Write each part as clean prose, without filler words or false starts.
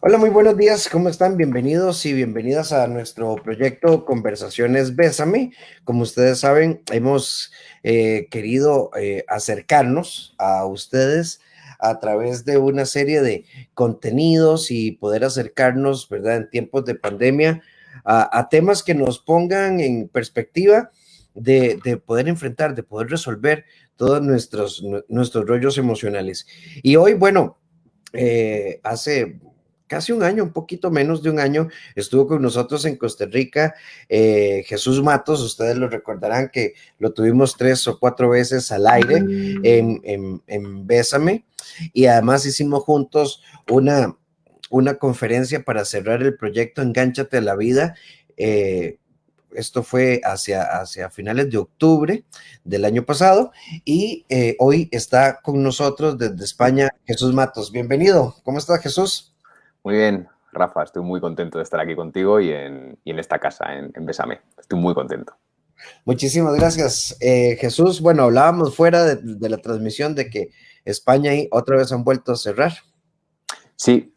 Hola, muy buenos días, ¿cómo están? Bienvenidos y bienvenidas a nuestro proyecto Conversaciones Bésame. Como ustedes saben, hemos querido acercarnos a ustedes a través de una serie de contenidos y poder acercarnos, ¿verdad?, en tiempos de pandemia a temas que nos pongan en perspectiva de poder enfrentar, de poder resolver todos nuestros rollos emocionales. Y hoy, bueno, hace casi un año, un poquito menos de un año, estuvo con nosotros en Costa Rica Jesús Matos. Ustedes lo recordarán que lo tuvimos 3 o 4 veces al aire en Bésame, y además hicimos juntos una conferencia para cerrar el proyecto Engánchate a la Vida. Eh, Esto fue hacia finales de octubre del año pasado, y hoy está con nosotros desde España Jesús Matos. Bienvenido. ¿Cómo está, Jesús? Muy bien, Rafa, estoy muy contento de estar aquí contigo y en esta casa, en Bésame. Estoy muy contento. Muchísimas gracias, Jesús. Bueno, hablábamos fuera de la transmisión de que España y otra vez han vuelto a cerrar. Sí,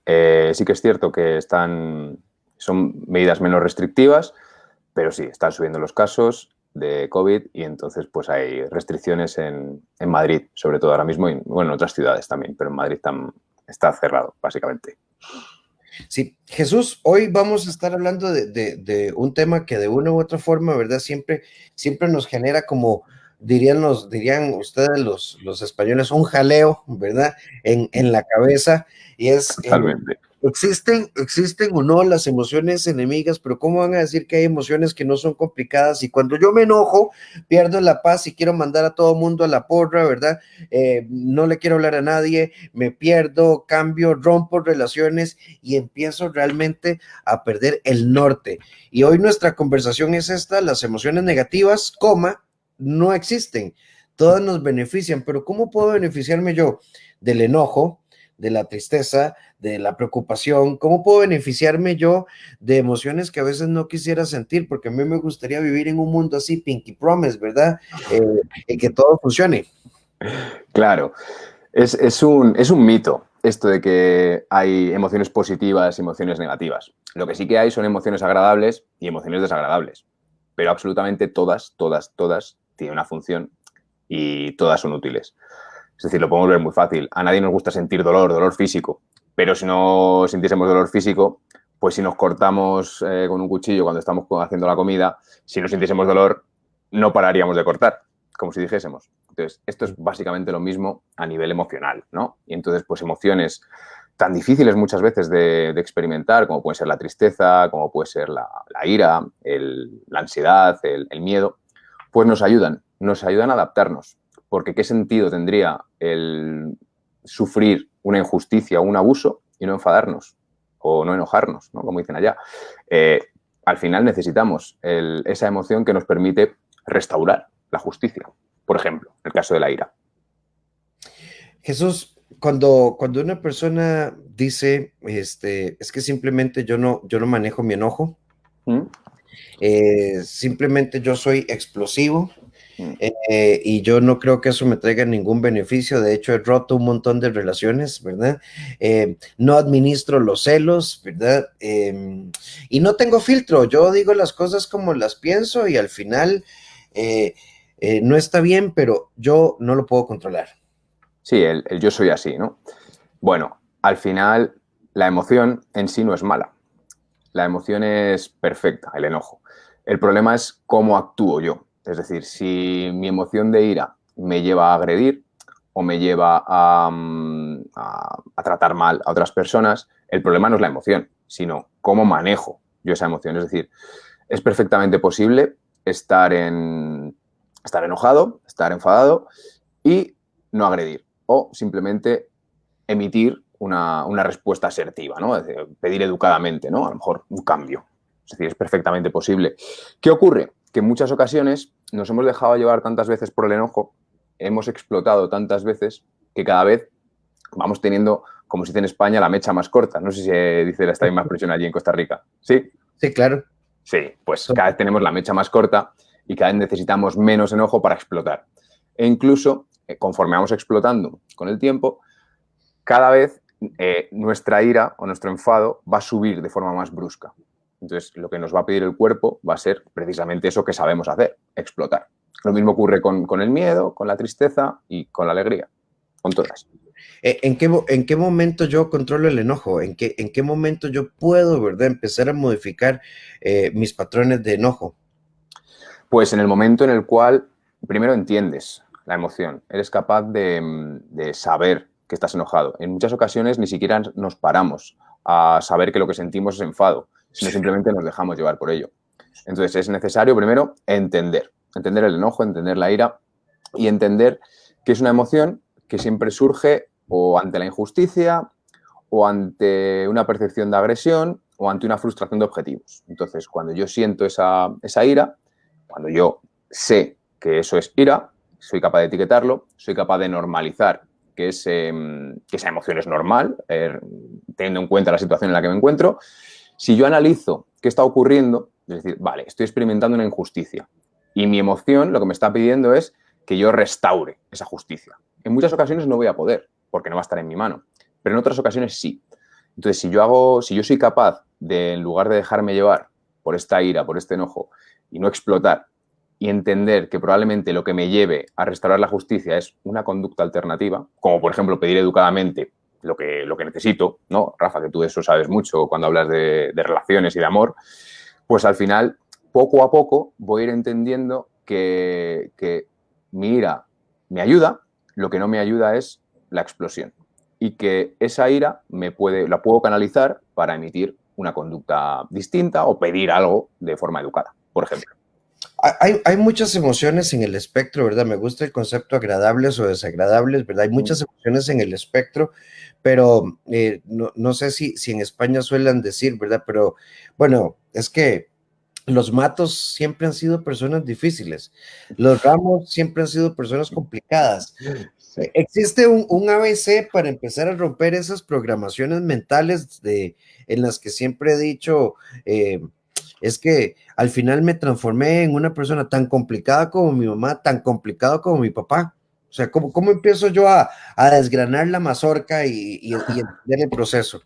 sí que es cierto que son medidas menos restrictivas, pero sí, están subiendo los casos de COVID y entonces pues hay restricciones en Madrid, sobre todo ahora mismo, y bueno, en otras ciudades también, pero en Madrid está cerrado, básicamente. Sí, Jesús, hoy vamos a estar hablando de un tema que de una u otra forma, ¿verdad? Siempre nos genera como dirían ustedes los españoles, un jaleo, ¿verdad? En la cabeza, y es Totalmente. existen o no las emociones enemigas, pero ¿cómo van a decir que hay emociones que no son complicadas? Y cuando yo me enojo, pierdo la paz y quiero mandar a todo mundo a la porra, ¿verdad? No le quiero hablar a nadie, me pierdo, cambio, rompo relaciones y empiezo realmente a perder el norte. Y hoy nuestra conversación es esta: las emociones negativas, no existen. Todas nos benefician, pero ¿cómo puedo beneficiarme yo del enojo, de la tristeza, de la preocupación? ¿Cómo puedo beneficiarme yo de emociones que a veces no quisiera sentir? Porque a mí me gustaría vivir en un mundo así, Pinky Promise, ¿verdad? Eh, y que todo funcione. Claro, es un mito esto de que hay emociones positivas y emociones negativas. Lo que sí que hay son emociones agradables y emociones desagradables. Pero absolutamente todas, todas, todas tienen una función y todas son útiles. Es decir, lo podemos ver muy fácil. A nadie nos gusta sentir dolor físico, pero si no sintiésemos dolor físico, pues si nos cortamos con un cuchillo cuando estamos haciendo la comida, si no sintiésemos dolor, no pararíamos de cortar, como si dijésemos. Entonces, esto es básicamente lo mismo a nivel emocional, ¿no? Y entonces, pues emociones tan difíciles muchas veces de experimentar, como puede ser la tristeza, como puede ser la ira, la ansiedad, el miedo, pues nos ayudan a adaptarnos. Porque ¿qué sentido tendría el sufrir una injusticia o un abuso y no enfadarnos o no enojarnos, ¿no? Como dicen allá? Eh, Al final necesitamos esa emoción que nos permite restaurar la justicia. Por ejemplo, el caso de la ira. Jesús, cuando una persona dice, es que simplemente yo no manejo mi enojo, ¿Mm? simplemente yo soy explosivo, ¿Mm? y yo no creo que eso me traiga ningún beneficio. De hecho, he roto un montón de relaciones, ¿verdad? No administro los celos, ¿verdad? Y no tengo filtro. Yo digo las cosas como las pienso y al final eh, no está bien, pero yo no lo puedo controlar. Sí, el yo soy así, ¿no? Bueno, al final la emoción en sí no es mala. La emoción es perfecta, el enojo. El problema es cómo actúo yo. Es decir, si mi emoción de ira me lleva a agredir o me lleva a tratar mal a otras personas, el problema no es la emoción, sino cómo manejo yo esa emoción. Es decir, es perfectamente posible estar enojado, estar enfadado y no agredir. O simplemente emitir una respuesta asertiva, ¿no? Es decir, pedir educadamente, ¿no? A lo mejor un cambio. Es decir, es perfectamente posible. ¿Qué ocurre? Que en muchas ocasiones nos hemos dejado llevar tantas veces por el enojo, hemos explotado tantas veces que cada vez vamos teniendo, como se dice en España, la mecha más corta. No sé si se dice esta misma expresión allí en Costa Rica. ¿Sí? Sí, claro. Sí, pues cada vez tenemos la mecha más corta y cada vez necesitamos menos enojo para explotar. E incluso, conforme vamos explotando con el tiempo, cada vez nuestra ira o nuestro enfado va a subir de forma más brusca. Entonces, lo que nos va a pedir el cuerpo va a ser precisamente eso que sabemos hacer, explotar. Lo mismo ocurre con el miedo, con la tristeza y con la alegría, con todas. ¿En qué momento yo controlo el enojo? En qué momento yo puedo, ¿verdad?, empezar a modificar mis patrones de enojo? Pues en el momento en el cual primero entiendes la emoción, eres capaz de saber que estás enojado. En muchas ocasiones ni siquiera nos paramos a saber que lo que sentimos es enfado, sino simplemente nos dejamos llevar por ello. Entonces es necesario primero entender el enojo, entender la ira y entender que es una emoción que siempre surge o ante la injusticia o ante una percepción de agresión o ante una frustración de objetivos. Entonces, cuando yo siento esa ira, cuando yo sé que eso es ira, soy capaz de etiquetarlo, soy capaz de normalizar que esa emoción es normal, teniendo en cuenta la situación en la que me encuentro. Si yo analizo qué está ocurriendo, es decir, vale, estoy experimentando una injusticia y mi emoción lo que me está pidiendo es que yo restaure esa justicia. En muchas ocasiones no voy a poder, porque no va a estar en mi mano, pero en otras ocasiones sí. Entonces, si yo soy capaz de, en lugar de dejarme llevar por esta ira, por este enojo, y no explotar, y entender que probablemente lo que me lleve a restaurar la justicia es una conducta alternativa, como por ejemplo pedir educadamente lo que necesito, ¿no? Rafa, que tú eso sabes mucho cuando hablas de relaciones y de amor, pues al final, poco a poco, voy a ir entendiendo que mi ira me ayuda, lo que no me ayuda es la explosión. Y que esa ira la puedo canalizar para emitir una conducta distinta o pedir algo de forma educada, por ejemplo. Hay muchas emociones en el espectro, ¿verdad? Me gusta el concepto agradables o desagradables, ¿verdad? Hay muchas emociones en el espectro, pero no sé si en España suelen decir, ¿verdad? Pero bueno, es que los Matos siempre han sido personas difíciles, los Ramos siempre han sido personas complicadas. Sí. ¿Existe un ABC para empezar a romper esas programaciones mentales en las que siempre he dicho, es que al final me transformé en una persona tan complicada como mi mamá, tan complicado como mi papá? O sea, ¿cómo empiezo yo a desgranar la mazorca y entender el proceso?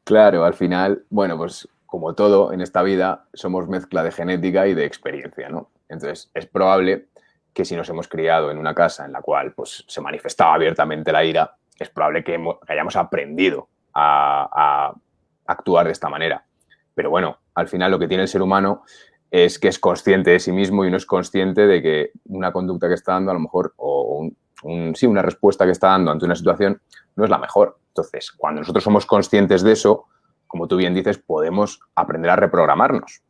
Claro, al final, bueno, pues como todo en esta vida, somos mezcla de genética y de experiencia, ¿no? Entonces, es probable que si nos hemos criado en una casa en la cual pues, se manifestaba abiertamente la ira, es probable que hayamos aprendido a actuar de esta manera. Pero bueno, al final lo que tiene el ser humano es que es consciente de sí mismo y no es consciente de que una conducta que está dando a lo mejor, o sí, una respuesta que está dando ante una situación no es la mejor. Entonces, cuando nosotros somos conscientes de eso, como tú bien dices, podemos aprender a reprogramarnos.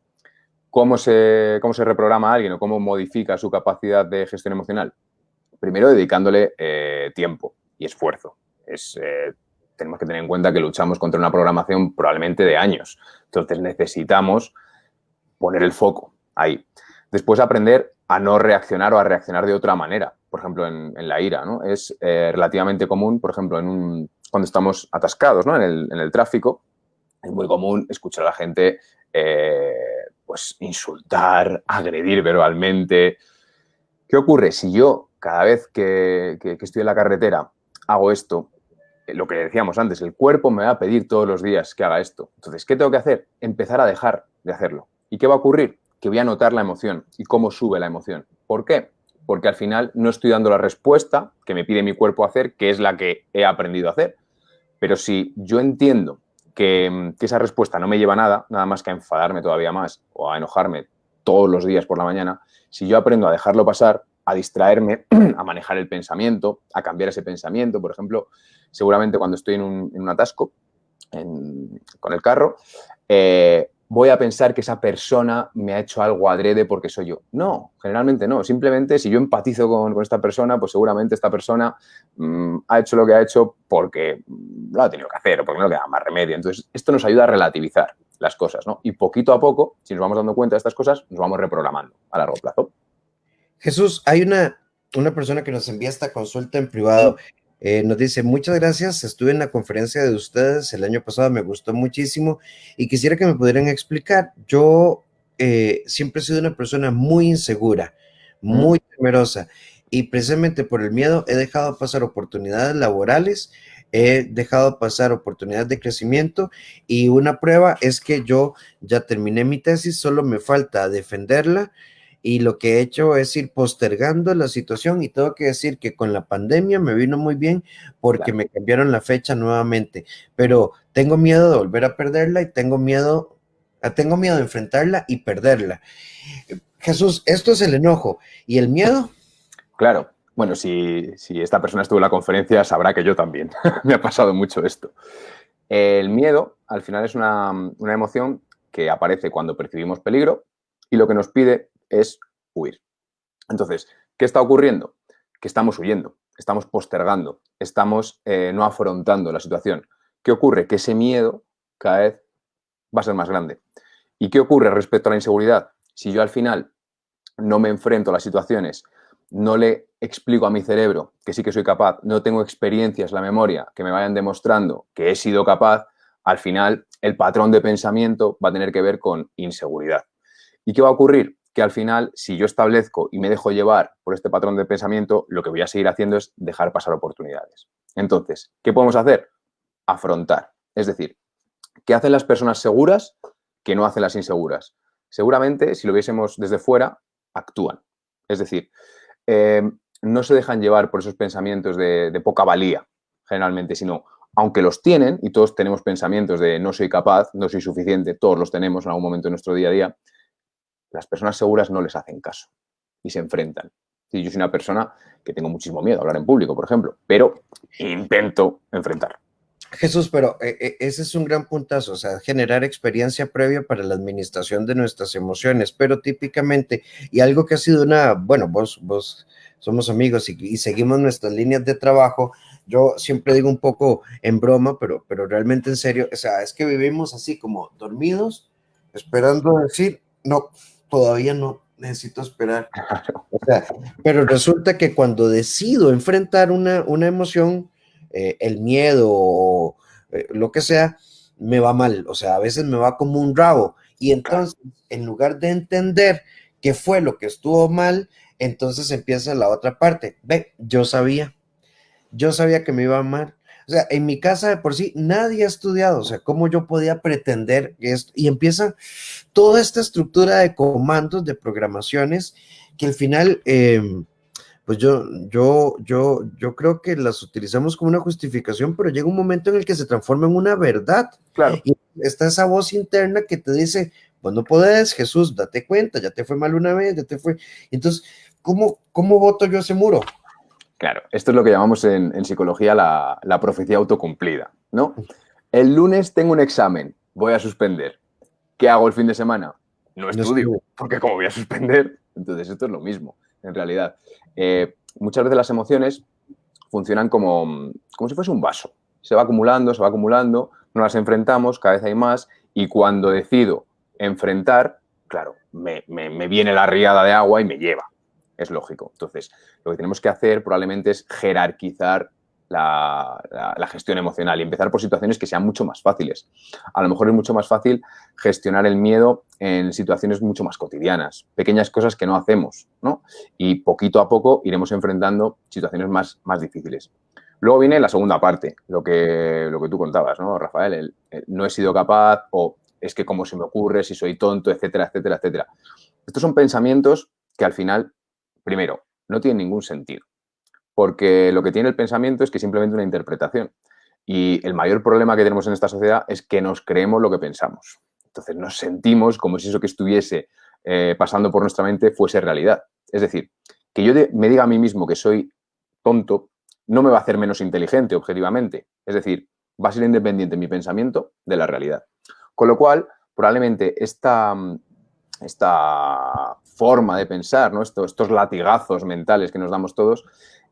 ¿Cómo se reprograma a alguien o cómo modifica su capacidad de gestión emocional? Primero, dedicándole tiempo y esfuerzo. Tenemos que tener en cuenta que luchamos contra una programación probablemente de años. Entonces, necesitamos poner el foco ahí. Después, aprender a no reaccionar o a reaccionar de otra manera. Por ejemplo, en la ira, ¿no? Es relativamente común, por ejemplo, cuando estamos atascados, ¿no? en el tráfico, es muy común escuchar a la gente pues insultar, agredir verbalmente. ¿Qué ocurre? Si yo cada vez que estoy en la carretera hago esto, lo que decíamos antes, el cuerpo me va a pedir todos los días que haga esto. Entonces, ¿qué tengo que hacer? Empezar a dejar de hacerlo. ¿Y qué va a ocurrir? Que voy a notar la emoción y cómo sube la emoción. ¿Por qué? Porque al final no estoy dando la respuesta que me pide mi cuerpo hacer, que es la que he aprendido a hacer. Pero si yo entiendo que esa respuesta no me lleva a nada más que a enfadarme todavía más o a enojarme todos los días por la mañana, si yo aprendo a dejarlo pasar, a distraerme, a manejar el pensamiento, a cambiar ese pensamiento, por ejemplo, seguramente cuando estoy en un atasco con el carro, voy a pensar que esa persona me ha hecho algo adrede porque soy yo. No, generalmente no. Simplemente si yo empatizo con esta persona, pues seguramente esta persona ha hecho lo que ha hecho porque lo ha tenido que hacer o porque no le queda más remedio. Entonces, esto nos ayuda a relativizar las cosas, ¿no? Y poquito a poco, si nos vamos dando cuenta de estas cosas, nos vamos reprogramando a largo plazo. Jesús, hay una persona que nos envía esta consulta en privado. Nos dice, muchas gracias, estuve en la conferencia de ustedes el año pasado, me gustó muchísimo y quisiera que me pudieran explicar. Yo siempre he sido una persona muy insegura, muy temerosa y precisamente por el miedo he dejado pasar oportunidades laborales he dejado pasar oportunidades de crecimiento y una prueba es que yo ya terminé mi tesis, solo me falta defenderla y lo que he hecho es ir postergando la situación y tengo que decir que con la pandemia me vino muy bien porque Claro. me cambiaron la fecha nuevamente, pero tengo miedo de volver a perderla y tengo miedo de enfrentarla y perderla. Jesús, esto es el enojo y el miedo. Claro. Bueno, si esta persona estuvo en la conferencia, sabrá que yo también. Me ha pasado mucho esto. El miedo, al final, es una emoción que aparece cuando percibimos peligro y lo que nos pide es huir. Entonces, ¿qué está ocurriendo? Que estamos huyendo, estamos postergando, estamos no afrontando la situación. ¿Qué ocurre? Que ese miedo cada vez va a ser más grande. ¿Y qué ocurre respecto a la inseguridad? Si yo al final no me enfrento a las situaciones, no le explico a mi cerebro que sí que soy capaz, no tengo experiencias, la memoria, que me vayan demostrando que he sido capaz, al final el patrón de pensamiento va a tener que ver con inseguridad. ¿Y qué va a ocurrir? Que al final, si yo establezco y me dejo llevar por este patrón de pensamiento, lo que voy a seguir haciendo es dejar pasar oportunidades. Entonces, ¿qué podemos hacer? Afrontar. Es decir, ¿qué hacen las personas seguras que no hacen las inseguras? Seguramente, si lo viésemos desde fuera, actúan. Es decir, eh, no se dejan llevar por esos pensamientos de poca valía, generalmente, sino, aunque los tienen, y todos tenemos pensamientos de no soy capaz, no soy suficiente, todos los tenemos en algún momento de nuestro día a día, las personas seguras no les hacen caso y se enfrentan. Sí, yo soy una persona que tengo muchísimo miedo a hablar en público, por ejemplo, pero intento enfrentar. Jesús, pero ese es un gran puntazo, o sea, generar experiencia previa para la administración de nuestras emociones, pero típicamente, y algo que ha sido bueno, vos somos amigos y seguimos nuestras líneas de trabajo, yo siempre digo un poco en broma, pero realmente en serio, o sea, es que vivimos así como dormidos, esperando decir, no, todavía no, necesito esperar. O sea, pero resulta que cuando decido enfrentar una emoción, el miedo o lo que sea, me va mal. O sea, a veces me va como un rabo. Y Claro. entonces, en lugar de entender qué fue lo que estuvo mal, entonces empieza la otra parte. Ve, yo sabía que me iba mal. O sea, en mi casa de por sí nadie ha estudiado. O sea, ¿cómo yo podía pretender esto? Y empieza toda esta estructura de comandos, de programaciones, que al final, pues yo creo que las utilizamos como una justificación, pero llega un momento en el que se transforma en una verdad. Claro. Y está esa voz interna que te dice, pues no podés, Jesús, date cuenta, ya te fue mal una vez, ya te fue. Entonces, ¿cómo voto yo ese muro? Claro, esto es lo que llamamos en psicología la profecía autocumplida, ¿no? El lunes tengo un examen, voy a suspender. ¿Qué hago el fin de semana? No No estudio, estuve. porque como voy a suspender, entonces esto es lo mismo, en realidad. Muchas veces las emociones funcionan como si fuese un vaso. Se va acumulando, no las enfrentamos, cada vez hay más, y cuando decido enfrentar, claro, me viene la riada de agua y me lleva. Es lógico. Entonces, lo que tenemos que hacer probablemente es jerarquizar la gestión emocional y empezar por situaciones que sean mucho más fáciles. A lo mejor es mucho más fácil gestionar el miedo en situaciones mucho más cotidianas, pequeñas cosas que no hacemos, ¿no? Y poquito a poco iremos enfrentando situaciones más difíciles. Luego viene la segunda parte, lo que tú contabas, ¿no, Rafael? No he sido capaz o es que cómo se me ocurre, si soy tonto, etcétera, etcétera, etcétera. Estos son pensamientos que al final, primero, no tienen ningún sentido, porque lo que tiene el pensamiento es que es simplemente una interpretación. Y el mayor problema que tenemos en esta sociedad es que nos creemos lo que pensamos. Entonces nos sentimos como si eso que estuviese pasando por nuestra mente fuese realidad. Es decir, que yo me diga a mí mismo que soy tonto no me va a hacer menos inteligente objetivamente. Es decir, va a ser independiente mi pensamiento de la realidad. Con lo cual, probablemente esta forma de pensar, ¿no? estos latigazos mentales que nos damos todos,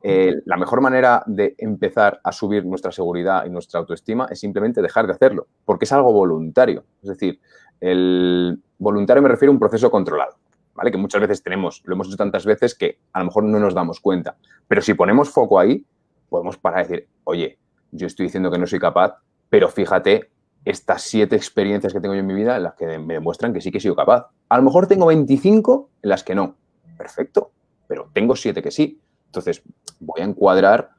la mejor manera de empezar a subir nuestra seguridad y nuestra autoestima es simplemente dejar de hacerlo, porque es algo voluntario. Es decir, el voluntario me refiero a un proceso controlado, ¿vale? Que muchas veces lo hemos hecho tantas veces que a lo mejor no nos damos cuenta. Pero si ponemos foco ahí, podemos parar y decir, oye, yo estoy diciendo que no soy capaz, pero fíjate estas 7 experiencias que tengo yo en mi vida en las que me demuestran que sí que he sido capaz. A lo mejor tengo 25 en las que no. Perfecto, pero tengo 7 que sí. Entonces, voy a encuadrar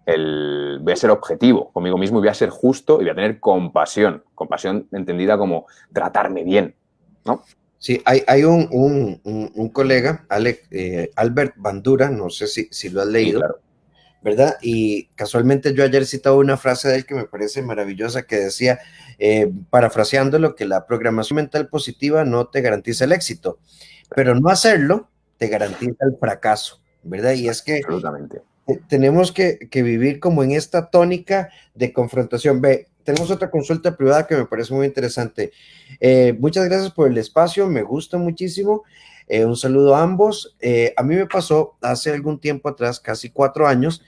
voy a ser objetivo conmigo mismo y voy a ser justo y voy a tener compasión entendida como tratarme bien, ¿no? Sí, hay un colega, Albert Bandura, no sé si lo has Sí, leído, claro. ¿verdad? Y casualmente yo ayer citaba una frase de él que me parece maravillosa que decía, parafraseándolo, que la programación mental positiva no te garantiza el éxito, pero no hacerlo te garantiza el fracaso, ¿verdad? Y es que Absolutamente. tenemos que vivir como en esta tónica de confrontación. Ve, tenemos otra consulta privada que me parece muy interesante. Muchas gracias por el espacio, me gusta muchísimo. Un saludo a ambos. A mí me pasó hace algún tiempo atrás, casi 4 años,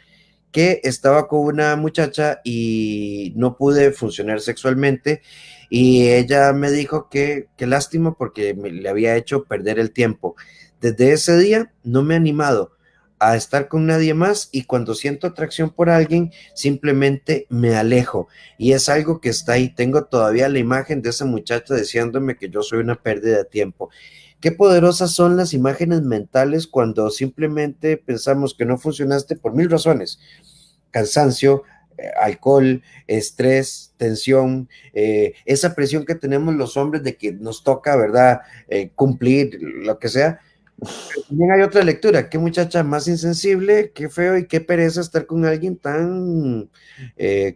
que estaba con una muchacha y no pude funcionar sexualmente y ella me dijo que qué lástima porque le había hecho perder el tiempo. Desde ese día no me he animado a estar con nadie más y cuando siento atracción por alguien simplemente me alejo y es algo que está ahí. Tengo todavía la imagen de esa muchacha diciéndome que yo soy una pérdida de tiempo. Qué poderosas son las imágenes mentales cuando simplemente pensamos que no funcionaste por mil razones: cansancio, alcohol, estrés, tensión, esa presión que tenemos los hombres de que nos toca, ¿verdad? Cumplir lo que sea. Pero también hay otra lectura: qué muchacha más insensible, qué feo y qué pereza estar con alguien tan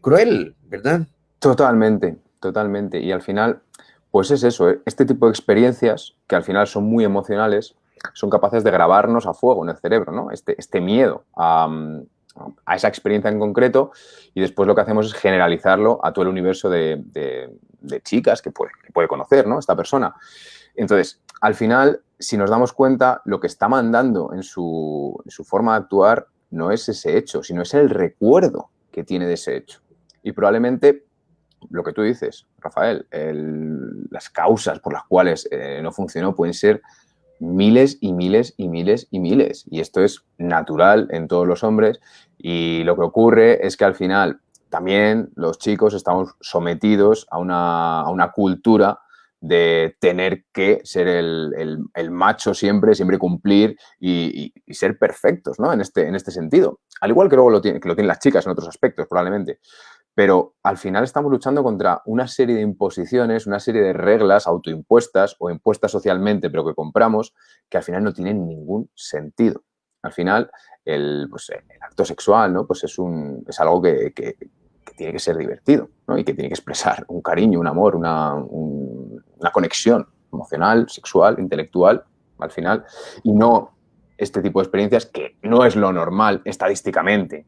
cruel, ¿verdad? Totalmente, totalmente. Y al final, pues es eso, ¿eh? Este tipo de experiencias, que al final son muy emocionales, son capaces de grabarnos a fuego en el cerebro, ¿no? Este miedo a esa experiencia en concreto, y después lo que hacemos es generalizarlo a todo el universo de chicas que puede conocer, ¿no? Esta persona. Entonces, al final, si nos damos cuenta, lo que está mandando en su forma de actuar no es ese hecho, sino es el recuerdo que tiene de ese hecho. Y probablemente lo que tú dices, Rafael, las causas por las cuales no funcionó pueden ser miles y miles y miles y miles. Y esto es natural en todos los hombres. Y lo que ocurre es que al final también los chicos estamos sometidos a una cultura de tener que ser el macho siempre, siempre cumplir y ser perfectos, ¿no? En este sentido. Al igual que luego que lo tienen las chicas en otros aspectos, probablemente. Pero al final estamos luchando contra una serie de imposiciones, una serie de reglas autoimpuestas o impuestas socialmente, pero que compramos, que al final no tienen ningún sentido. Al final, pues, el acto sexual, ¿no? Pues es algo que tiene que ser divertido, ¿no? Y que tiene que expresar un cariño, un amor, una conexión emocional, sexual, intelectual, al final, y no este tipo de experiencias que no es lo normal estadísticamente,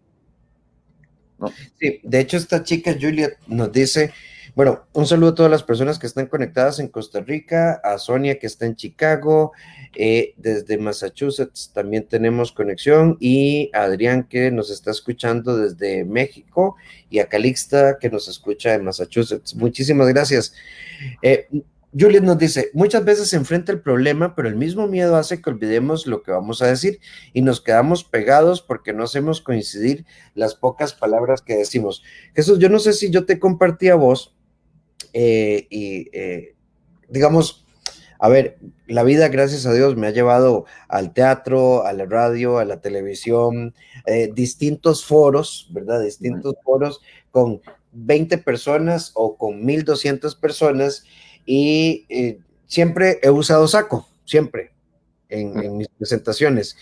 ¿no? Sí, de hecho esta chica Juliet nos dice, bueno, un saludo a todas las personas que están conectadas en Costa Rica, a Sonia que está en Chicago, desde Massachusetts también tenemos conexión y a Adrián que nos está escuchando desde México y a Calixta que nos escucha en Massachusetts. Muchísimas gracias. Eh, Juliet nos dice, muchas veces se enfrenta el problema, pero el mismo miedo hace que olvidemos lo que vamos a decir y nos quedamos pegados porque no hacemos coincidir las pocas palabras que decimos. Jesús, yo no sé si yo te compartí a vos digamos, a ver, la vida, gracias a Dios, me ha llevado al teatro, a la radio, a la televisión, distintos foros, ¿verdad? Distintos foros con 20 personas o con 1,200 personas y siempre he usado saco, siempre en mis presentaciones.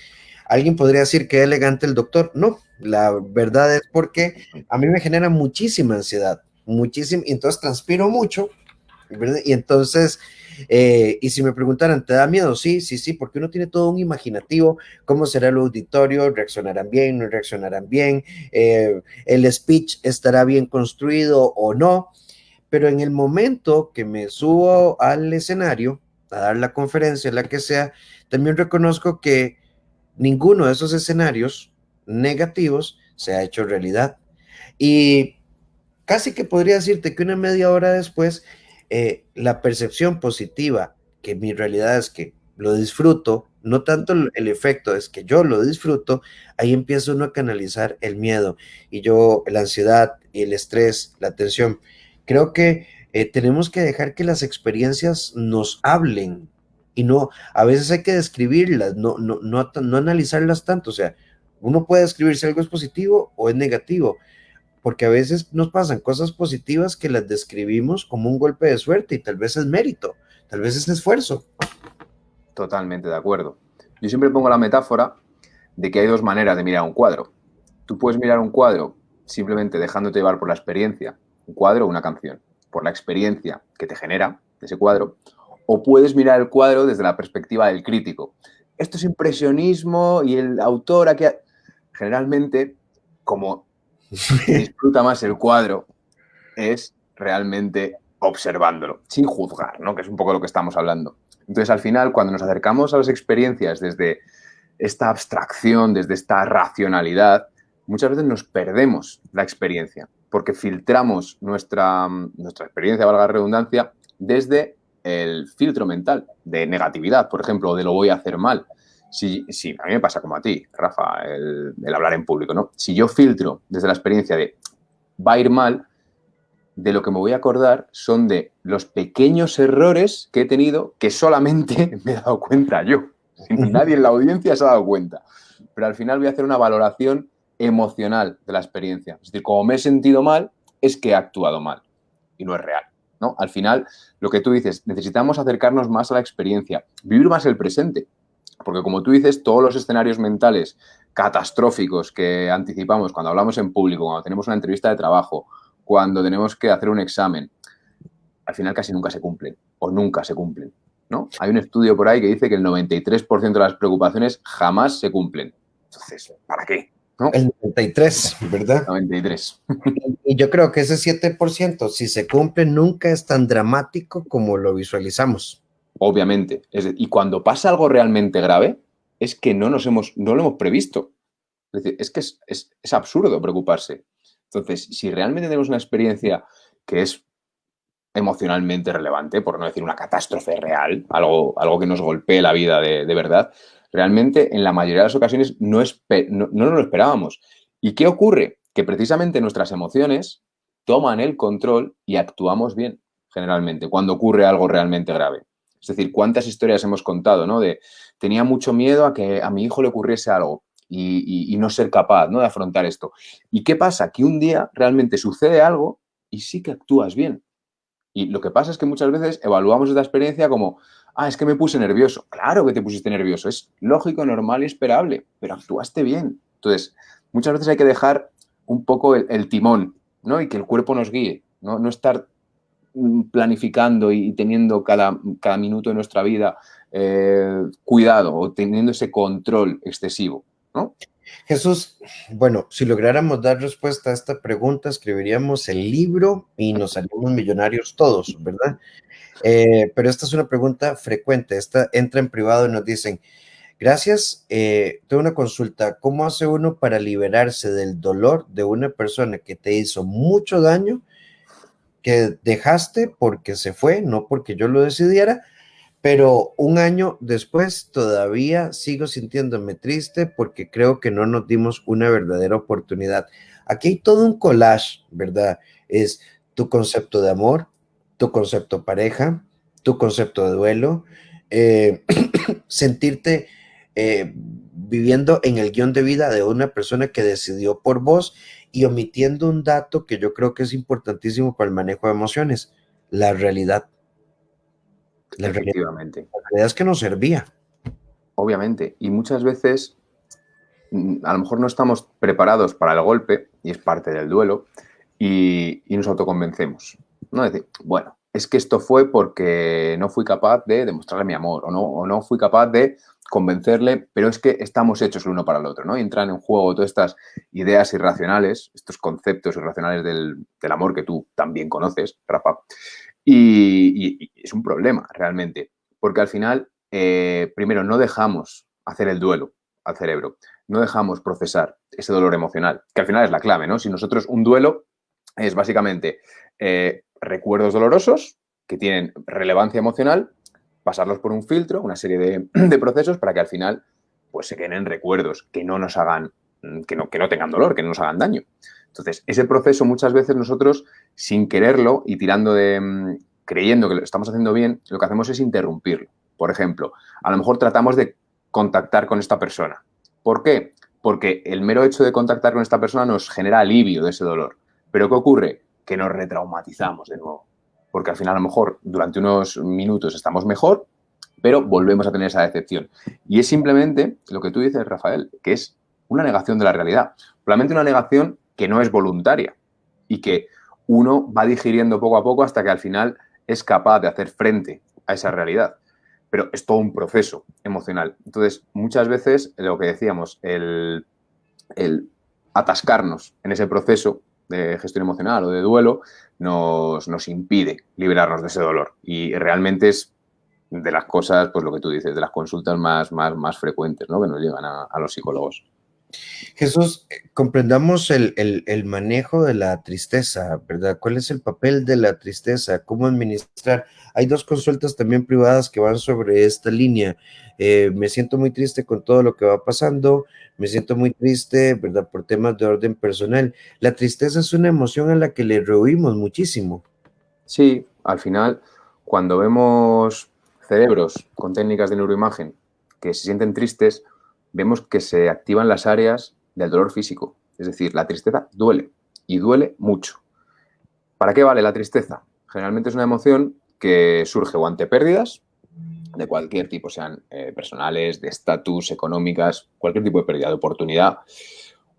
Alguien podría decir que elegante el doctor. No, la verdad es porque a mí me genera muchísima ansiedad, muchísimo, y entonces transpiro mucho, ¿verdad? Y entonces, y si me preguntaran, ¿te da miedo? Sí, sí, sí, porque uno tiene todo un imaginativo, cómo será el auditorio, reaccionarán bien, no reaccionarán bien, el speech estará bien construido o no, pero en el momento que me subo al escenario a dar la conferencia, la que sea, también reconozco que ninguno de esos escenarios negativos se ha hecho realidad. Y casi que podría decirte que una media hora después, la percepción positiva, que mi realidad es que lo disfruto, no tanto el efecto, es que yo lo disfruto, ahí empieza uno a canalizar el miedo y yo, la ansiedad, el estrés, la tensión. Creo que tenemos que dejar que las experiencias nos hablen y no, a veces hay que describirlas, no analizarlas tanto, o sea, Uno puede escribir si algo es positivo o es negativo, porque a veces nos pasan cosas positivas que las describimos como un golpe de suerte y tal vez es mérito, tal vez es esfuerzo. Totalmente de acuerdo. Yo siempre pongo la metáfora de que hay dos maneras de mirar un cuadro. Tú puedes mirar un cuadro simplemente dejándote llevar por la experiencia, un cuadro o una canción, por la experiencia que te genera ese cuadro, o puedes mirar el cuadro desde la perspectiva del crítico. Esto es impresionismo y el autor aquí... Generalmente, como se disfruta más el cuadro, es realmente observándolo, sin juzgar, ¿no? Que es un poco lo que estamos hablando. Entonces, al final, cuando nos acercamos a las experiencias desde esta abstracción, desde esta racionalidad, muchas veces nos perdemos la experiencia, porque filtramos nuestra experiencia, valga la redundancia, desde el filtro mental de negatividad, por ejemplo, o de lo voy a hacer mal. Si, a mí me pasa como a ti, Rafa, el hablar en público, ¿no? Si yo filtro desde la experiencia de va a ir mal, de lo que me voy a acordar son de los pequeños errores que he tenido que solamente me he dado cuenta yo. Nadie en la audiencia se ha dado cuenta. Pero al final voy a hacer una valoración emocional de la experiencia. Es decir, como me he sentido mal, es que he actuado mal. Y no es real, ¿no? Al final, lo que tú dices, necesitamos acercarnos más a la experiencia, vivir más el presente. Porque como tú dices, todos los escenarios mentales catastróficos que anticipamos cuando hablamos en público, cuando tenemos una entrevista de trabajo, cuando tenemos que hacer un examen, al final casi nunca se cumplen o nunca se cumplen, ¿no? Hay un estudio por ahí que dice que el 93% de las preocupaciones jamás se cumplen. Entonces, ¿para qué? ¿No? El 93, ¿verdad? 93. Y yo creo que ese 7%, si se cumple, nunca es tan dramático como lo visualizamos. Obviamente. Y cuando pasa algo realmente grave, es que no lo hemos previsto. Es decir, es que es absurdo preocuparse. Entonces, si realmente tenemos una experiencia que es emocionalmente relevante, por no decir una catástrofe real, algo que nos golpee la vida de verdad, realmente en la mayoría de las ocasiones no nos lo esperábamos. ¿Y qué ocurre? Que precisamente nuestras emociones toman el control y actuamos bien, generalmente, cuando ocurre algo realmente grave. Es decir, ¿cuántas historias hemos contado, ¿no? De tenía mucho miedo a que a mi hijo le ocurriese algo y no ser capaz, ¿no? De afrontar esto. ¿Y qué pasa? Que un día realmente sucede algo y sí que actúas bien. Y lo que pasa es que muchas veces evaluamos esta experiencia como, es que me puse nervioso. Claro que te pusiste nervioso, es lógico, normal y esperable, pero actuaste bien. Entonces, muchas veces hay que dejar un poco el timón, ¿no? Y que el cuerpo nos guíe, no estar planificando y teniendo cada minuto de nuestra vida cuidado o teniendo ese control excesivo, ¿no? Jesús, bueno, si lográramos dar respuesta a esta pregunta, escribiríamos el libro y nos haríamos millonarios todos, ¿verdad? Pero esta es una pregunta frecuente. Esta entra en privado y nos dicen, gracias, tengo una consulta. ¿Cómo hace uno para liberarse del dolor de una persona que te hizo mucho daño, que dejaste porque se fue, no porque yo lo decidiera? Pero un año después todavía sigo sintiéndome triste porque creo que no nos dimos una verdadera oportunidad. Aquí hay todo un collage, ¿verdad? Es tu concepto de amor, tu concepto pareja, tu concepto de duelo, eh, sentirte viviendo en el guión de vida de una persona que decidió por vos y omitiendo un dato que yo creo que es importantísimo para el manejo de emociones, la realidad. La realidad Efectivamente. la realidad es que nos servía. Obviamente. Y muchas veces a lo mejor no estamos preparados para el golpe, y es parte del duelo, y nos autoconvencemos, ¿no? Es decir, bueno, es que esto fue porque no fui capaz de demostrarle mi amor, o no fui capaz de convencerle, pero es que estamos hechos el uno para el otro, ¿no? Y entran en juego todas estas ideas irracionales, estos conceptos irracionales del amor que tú también conoces, Rafa, y es un problema realmente, porque al final, primero, no dejamos hacer el duelo al cerebro, no dejamos procesar ese dolor emocional, que al final es la clave, ¿no? Si nosotros un duelo es básicamente recuerdos dolorosos que tienen relevancia emocional, pasarlos por un filtro, una serie de procesos para que al final pues se queden recuerdos que no nos hagan, que no tengan dolor, que no nos hagan daño. Entonces, ese proceso muchas veces nosotros, sin quererlo y tirando de, creyendo que lo estamos haciendo bien, lo que hacemos es interrumpirlo. Por ejemplo, a lo mejor tratamos de contactar con esta persona. ¿Por qué? porque el mero hecho de contactar con esta persona nos genera alivio de ese dolor. Pero ¿qué ocurre? Que nos retraumatizamos de nuevo, porque al final a lo mejor durante unos minutos estamos mejor, pero volvemos a tener esa decepción. Y es simplemente lo que tú dices, Rafael, que es una negación de la realidad. Probablemente una negación que no es voluntaria y que uno va digiriendo poco a poco hasta que al final es capaz de hacer frente a esa realidad. Pero es todo un proceso emocional. Entonces, muchas veces, lo que decíamos, el atascarnos en ese proceso de gestión emocional o de duelo nos impide liberarnos de ese dolor. Y realmente es de las cosas, pues lo que tú dices, de las consultas más frecuentes, ¿no? Que nos llegan a los psicólogos. Jesús, comprendamos el manejo de la tristeza, ¿verdad? ¿Cuál es el papel de la tristeza? ¿Cómo administrar? Hay dos consultas también privadas que van sobre esta línea. Me siento muy triste con todo lo que va pasando, me siento muy triste, ¿verdad? Por temas de orden personal. La tristeza es una emoción a la que le rehuimos muchísimo. Sí, al final, cuando vemos cerebros con técnicas de neuroimagen que se sienten tristes, vemos que se activan las áreas del dolor físico. Es decir, la tristeza duele y duele mucho. ¿Para qué vale la tristeza? Generalmente es una emoción que surge o ante pérdidas de cualquier tipo, sean personales, de estatus, económicas, cualquier tipo de pérdida de oportunidad,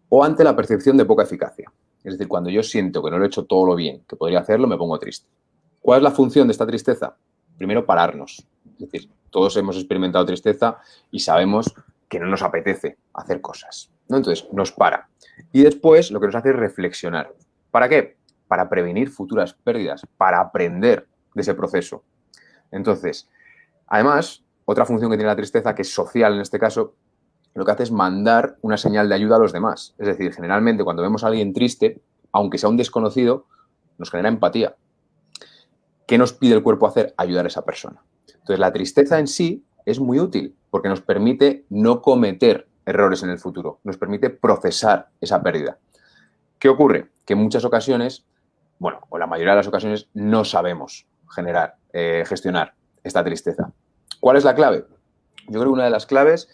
o ante la percepción de poca eficacia. Es decir, cuando yo siento que no lo he hecho todo lo bien que podría hacerlo, me pongo triste. ¿Cuál es la función de esta tristeza? Primero, pararnos. Es decir, todos hemos experimentado tristeza y sabemos que no nos apetece hacer cosas, ¿no? Entonces, nos para. Y después lo que nos hace es reflexionar. ¿Para qué? Para prevenir futuras pérdidas, para aprender de ese proceso. Entonces, además, otra función que tiene la tristeza, que es social en este caso, lo que hace es mandar una señal de ayuda a los demás. Es decir, generalmente cuando vemos a alguien triste, aunque sea un desconocido, nos genera empatía. ¿Qué nos pide el cuerpo hacer? Ayudar a esa persona. Entonces, la tristeza en sí es muy útil porque nos permite no cometer errores en el futuro, nos permite procesar esa pérdida. ¿Qué ocurre? Que en muchas ocasiones, bueno, o la mayoría de las ocasiones, no sabemos gestionar esta tristeza. ¿Cuál es la clave? Yo creo que una de las claves,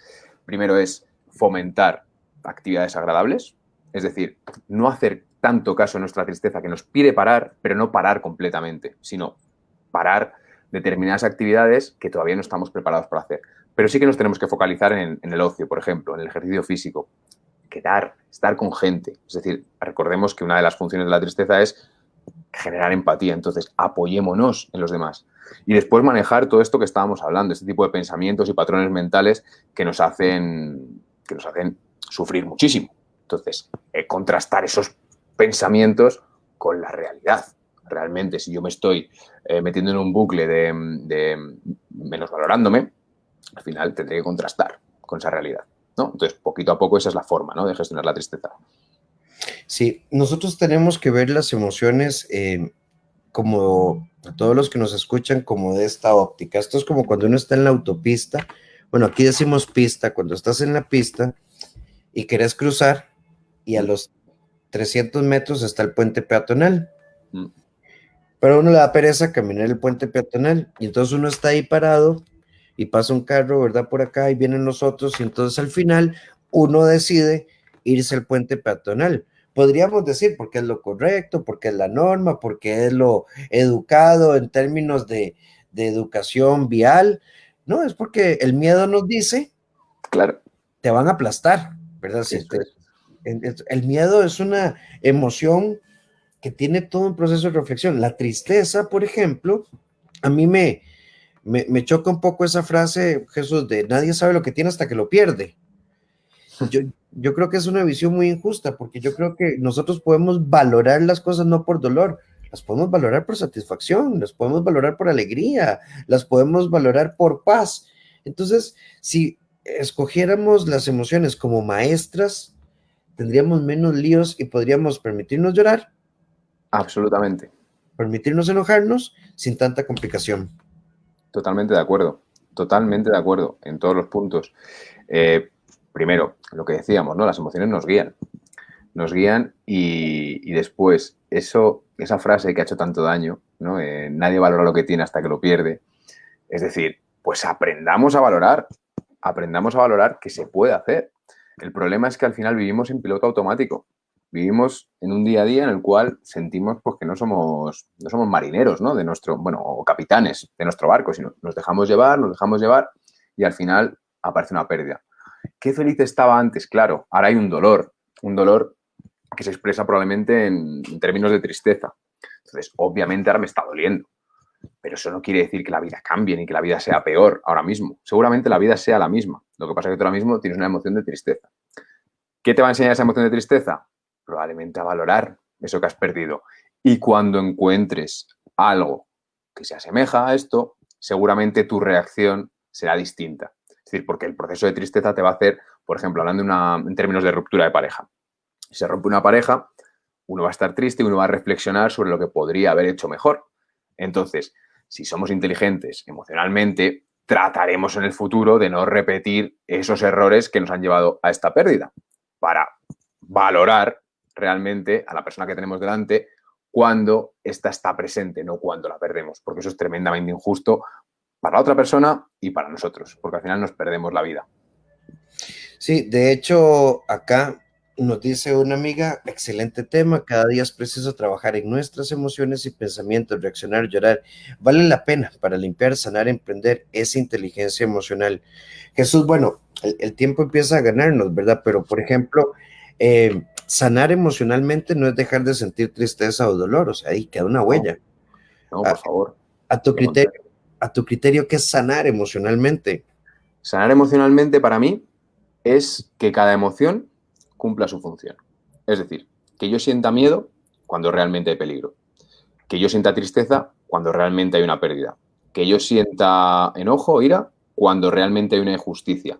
primero, es fomentar actividades agradables, es decir, no hacer tanto caso a nuestra tristeza que nos pide parar, pero no parar completamente, sino parar determinadas actividades que todavía no estamos preparados para hacer. Pero sí que nos tenemos que focalizar en el ocio, por ejemplo, en el ejercicio físico, quedar, estar con gente. Es decir, recordemos que una de las funciones de la tristeza es generar empatía, entonces apoyémonos en los demás. Y después manejar todo esto que estábamos hablando, este tipo de pensamientos y patrones mentales que nos hacen sufrir muchísimo. Entonces, contrastar esos pensamientos con la realidad. Realmente, si yo me estoy metiendo en un bucle de menosvalorándome, al final tendré que contrastar con esa realidad, ¿no? Entonces, poquito a poco esa es la forma, ¿no?, de gestionar la tristeza. Sí, nosotros tenemos que ver las emociones como a todos los que nos escuchan, como de esta óptica. Esto es como cuando uno está en la autopista. Bueno, aquí decimos pista, cuando estás en la pista y querés cruzar y a los 300 metros está el puente peatonal. Pero a uno le da pereza caminar el puente peatonal y entonces uno está ahí parado y pasa un carro, ¿verdad? Por acá y vienen los otros y entonces al final uno decide irse al puente peatonal. Podríamos decir porque es lo correcto, porque es la norma, porque es lo educado en términos de educación vial. No, es porque el miedo nos dice, Claro. te van a aplastar, ¿verdad? Si Eso es. el miedo es una emoción que tiene todo un proceso de reflexión. La tristeza, por ejemplo, a mí me choca un poco esa frase, Jesús, de nadie sabe lo que tiene hasta que lo pierde. Yo, yo creo que es una visión muy injusta, porque yo creo que nosotros podemos valorar las cosas no por dolor, las podemos valorar por satisfacción, las podemos valorar por alegría, las podemos valorar por paz. Entonces, si escogiéramos las emociones como maestras, tendríamos menos líos y podríamos permitirnos llorar, Absolutamente. permitirnos enojarnos sin tanta complicación. Totalmente de acuerdo. Totalmente de acuerdo en todos los puntos. Primero, lo que decíamos, ¿no? Las emociones nos guían. Nos guían y después esa frase que ha hecho tanto daño, ¿no? Nadie valora lo que tiene hasta que lo pierde. Es decir, pues aprendamos a valorar que se puede hacer. El problema es que al final vivimos en piloto automático. Vivimos en un día a día en el cual sentimos pues, que no somos marineros, ¿no? De nuestro, bueno, o capitanes de nuestro barco, sino nos dejamos llevar y al final aparece una pérdida. Qué feliz estaba antes, claro. Ahora hay un dolor que se expresa probablemente en términos de tristeza. Entonces, obviamente ahora me está doliendo, pero eso no quiere decir que la vida cambie ni que la vida sea peor ahora mismo. Seguramente la vida sea la misma. Lo que pasa es que tú ahora mismo tienes una emoción de tristeza. ¿Qué te va a enseñar esa emoción de tristeza? Probablemente a valorar eso que has perdido. Y cuando encuentres algo que se asemeja a esto, seguramente tu reacción será distinta. Es decir, porque el proceso de tristeza te va a hacer, por ejemplo, hablando en términos de ruptura de pareja. Si se rompe una pareja, uno va a estar triste y uno va a reflexionar sobre lo que podría haber hecho mejor. Entonces, si somos inteligentes emocionalmente, trataremos en el futuro de no repetir esos errores que nos han llevado a esta pérdida, para valorar realmente a la persona que tenemos delante cuando ésta está presente, no cuando la perdemos, porque eso es tremendamente injusto para la otra persona y para nosotros, porque al final nos perdemos la vida. Sí, de hecho, acá nos dice una amiga, excelente tema, cada día es preciso trabajar en nuestras emociones y pensamientos, reaccionar, llorar. Vale la pena para limpiar, sanar, emprender esa inteligencia emocional. Jesús, bueno, el tiempo empieza a ganarnos, ¿verdad? Pero, por ejemplo, sanar emocionalmente no es dejar de sentir tristeza o dolor, o sea, ahí queda una No, huella. no, A, por favor, a tu lo criterio, contrario. a tu criterio, ¿qué es sanar emocionalmente? Sanar emocionalmente para mí es que cada emoción cumpla su función. Es decir, que yo sienta miedo cuando realmente hay peligro, que yo sienta tristeza cuando realmente hay una pérdida, que yo sienta enojo o ira cuando realmente hay una injusticia.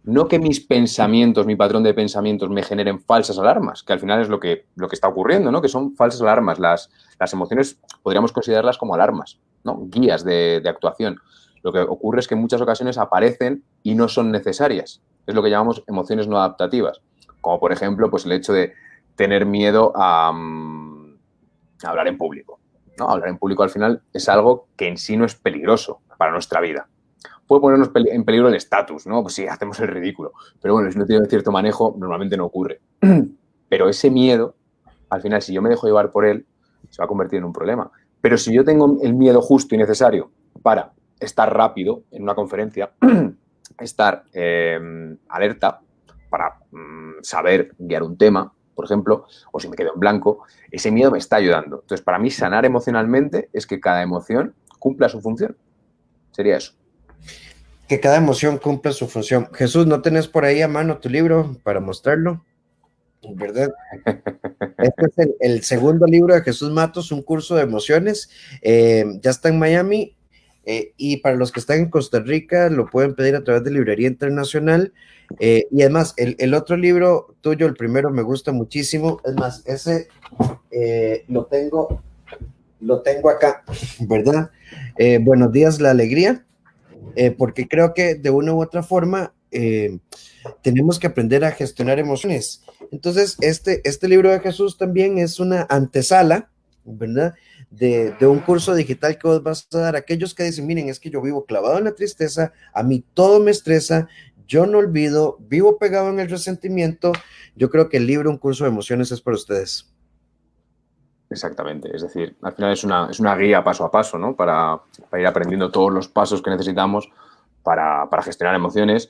No que mis pensamientos, mi patrón de pensamientos me generen falsas alarmas, que al final es lo que está ocurriendo, ¿no? Que son falsas alarmas. Las emociones podríamos considerarlas como alarmas, ¿no? Guías de actuación. Lo que ocurre es que en muchas ocasiones aparecen y no son necesarias. Es lo que llamamos emociones no adaptativas. Como por ejemplo, pues el hecho de tener miedo a hablar en público, ¿no? Hablar en público al final es algo que en sí no es peligroso para nuestra vida. Puede ponernos en peligro el estatus, ¿no? Pues sí, hacemos el ridículo. Pero bueno, si no tiene cierto manejo, normalmente no ocurre. Pero ese miedo, al final, si yo me dejo llevar por él, se va a convertir en un problema. Pero si yo tengo el miedo justo y necesario para estar rápido en una conferencia, estar alerta para saber guiar un tema, por ejemplo, o si me quedo en blanco, ese miedo me está ayudando. Entonces, para mí, sanar emocionalmente es que cada emoción cumpla su función. Sería eso. Que cada emoción cumpla su función. Jesús, ¿no tenés por ahí a mano tu libro para mostrarlo? ¿Verdad? Este es el segundo libro de Jesús Matos, un curso de emociones. Ya está en Miami y para los que están en Costa Rica lo pueden pedir a través de Librería Internacional. Y además, el otro libro tuyo, el primero, me gusta muchísimo. Es más, ese lo tengo acá, ¿verdad? Buenos días, la alegría, porque creo que de una u otra forma tenemos que aprender a gestionar emociones. Entonces, este libro de Jesús también es una antesala, ¿verdad? De un curso digital que vos vas a dar a aquellos que dicen, miren, es que yo vivo clavado en la tristeza, a mí todo me estresa, yo no olvido, vivo pegado en el resentimiento. Yo creo que el libro, un curso de emociones, es para ustedes. Exactamente, es decir, al final es una guía paso a paso, ¿no? Para ir aprendiendo todos los pasos que necesitamos para gestionar emociones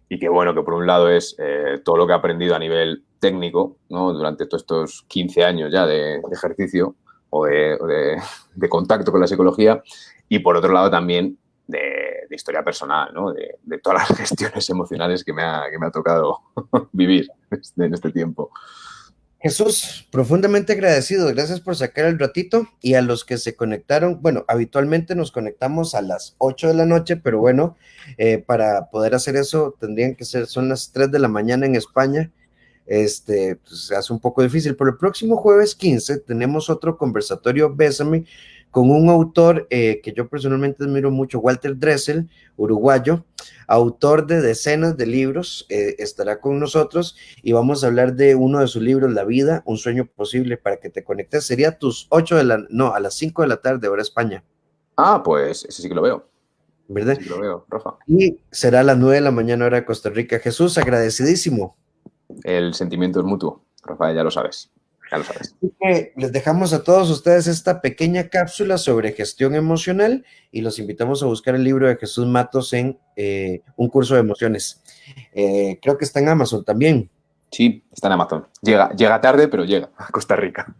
y que bueno, que por un lado es todo lo que he aprendido a nivel técnico, ¿no? Durante todos estos 15 años ya de ejercicio o de contacto con la psicología y por otro lado también de historia personal, ¿no? De todas las gestiones emocionales que me ha tocado vivir en este tiempo. Jesús, profundamente agradecido, gracias por sacar el ratito y a los que se conectaron, bueno, habitualmente nos conectamos a las 8 de la noche, pero bueno, para poder hacer eso tendrían que ser, son las 3 de la mañana en España, pues se hace un poco difícil, pero el próximo jueves 15 tenemos otro conversatorio Bésame con un autor que yo personalmente admiro mucho, Walter Dressel, uruguayo, autor de decenas de libros, estará con nosotros y vamos a hablar de uno de sus libros, La vida, un sueño posible, para que te conectes. Sería a tus 8 de la, no, a las 5 de la tarde, hora España, Ah, pues ese sí que lo veo. ¿verdad? Sí que lo veo, Rafa. Y será a las 9 de la mañana, hora de Costa Rica. Jesús, agradecidísimo. El sentimiento es mutuo. Rafael, ya lo sabes. Ya lo sabes. Así que les dejamos a todos ustedes esta pequeña cápsula sobre gestión emocional y los invitamos a buscar el libro de Jesús Matos en un curso de emociones. Creo que está en Amazon también. Sí, está en Amazon. Llega tarde, pero llega a Costa Rica.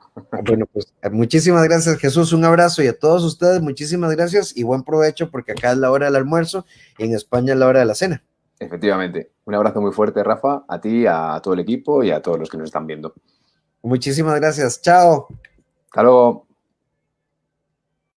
Bueno, pues muchísimas gracias, Jesús. Un abrazo y a todos ustedes, muchísimas gracias y buen provecho porque acá es la hora del almuerzo y en España es la hora de la cena. Efectivamente. Un abrazo muy fuerte, Rafa, a ti, a todo el equipo y a todos los que nos están viendo. Muchísimas gracias. Chao. Hasta luego.